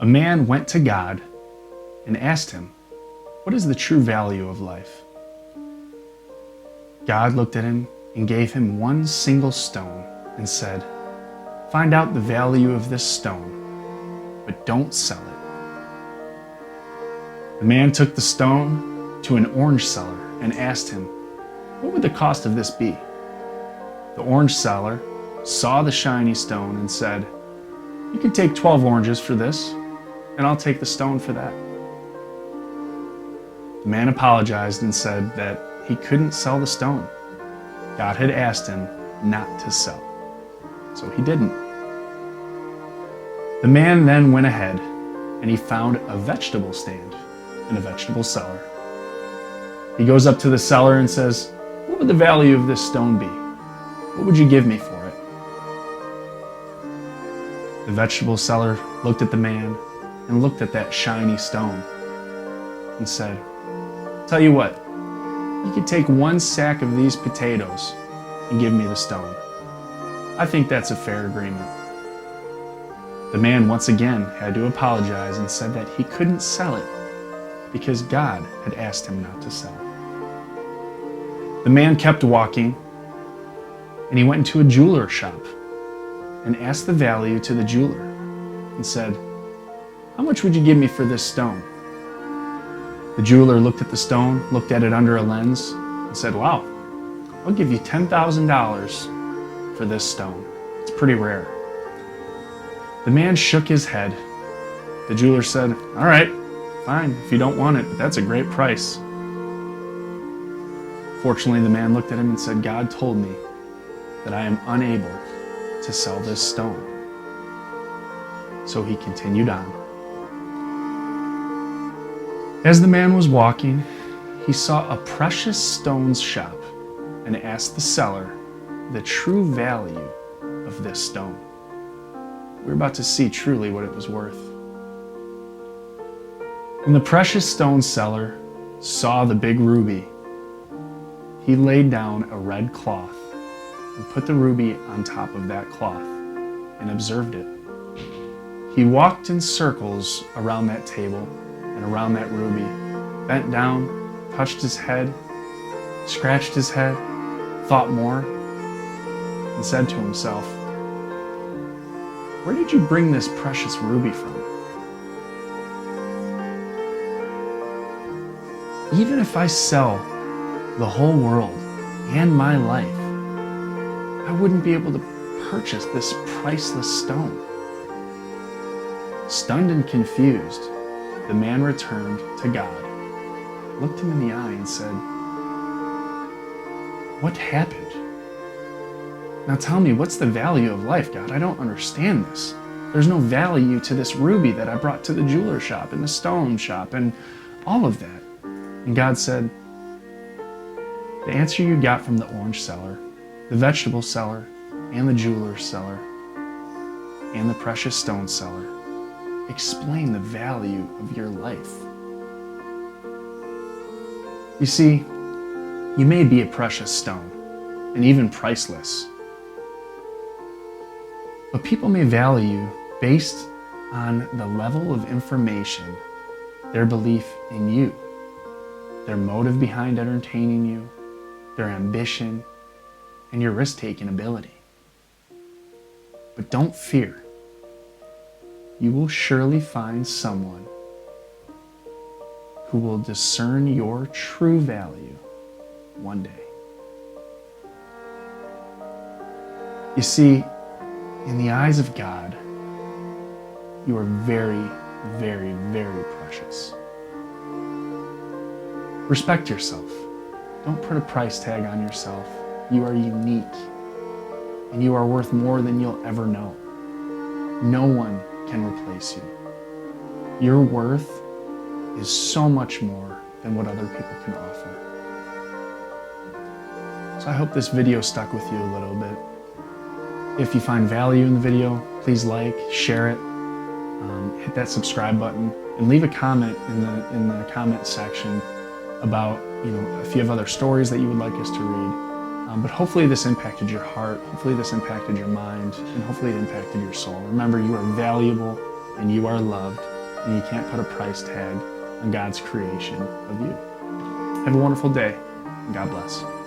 A man went to God and asked him, "What is the true value of life?" God looked at him and gave him one single stone and said, "Find out the value of this stone, but don't sell it." The man took the stone to an orange seller and asked him, "What would the cost of this be?" The orange seller saw the shiny stone and said, "You can take 12 oranges for this, and I'll take the stone for that." The man apologized and said that he couldn't sell the stone. God had asked him not to sell, so he didn't. The man then went ahead and he found a vegetable stand and a vegetable seller. He goes up to the seller and says, "What would the value of this stone be? What would you give me for it?" The vegetable seller looked at the man and looked at that shiny stone and said, "Tell you what, you could take one sack of these potatoes and give me the stone. I think that's a fair agreement." The man once again had to apologize and said that he couldn't sell it because God had asked him not to sell. The man kept walking and he went into a jeweler shop and asked the value to the jeweler and said, "How much would you give me for this stone?" The jeweler looked at the stone, looked at it under a lens, and said, "Wow, I'll give you $10,000 for this stone. It's pretty rare." The man shook his head. The jeweler said, "All right, fine, if you don't want it, but that's a great price." Fortunately, the man looked at him and said, "God told me that I am unable to sell this stone." So he continued on. As the man was walking, he saw a precious stones shop and asked the seller the true value of this stone. We're about to see truly what it was worth. When the precious stone seller saw the big ruby, he laid down a red cloth and put the ruby on top of that cloth and observed it. He walked in circles around that table and around that ruby, bent down, touched his head, scratched his head, thought more, and said to himself, "Where did you bring this precious ruby from? Even if I sell the whole world and my life, I wouldn't be able to purchase this priceless stone." Stunned and confused, the man returned to God, looked him in the eye and said, "What happened? Now tell me, what's the value of life, God? I don't understand this. There's no value to this ruby that I brought to the jeweler shop and the stone shop and all of that." And God said, "The answer you got from the orange seller, the vegetable seller, and the jeweler seller, and the precious stone seller explain the value of your life." You see, you may be a precious stone and even priceless, but people may value you based on the level of information, their belief in you, their motive behind entertaining you, their ambition, and your risk-taking ability. But don't fear. You will surely find someone who will discern your true value one day. You see, in the eyes of God, you are very, very, very precious. Respect yourself. Don't put a price tag on yourself. You are unique, and you are worth more than you'll ever know. No one can replace you. Your worth is so much more than what other people can offer. So I hope this video stuck with you a little bit. If you find value in the video, please like, share it, hit that subscribe button, and leave a comment in the comment section about if you have other stories that you would like us to read. But hopefully this impacted your heart, hopefully this impacted your mind, and hopefully it impacted your soul. Remember, you are valuable and you are loved. and you can't put a price tag on God's creation of you. Have a wonderful day, and God bless.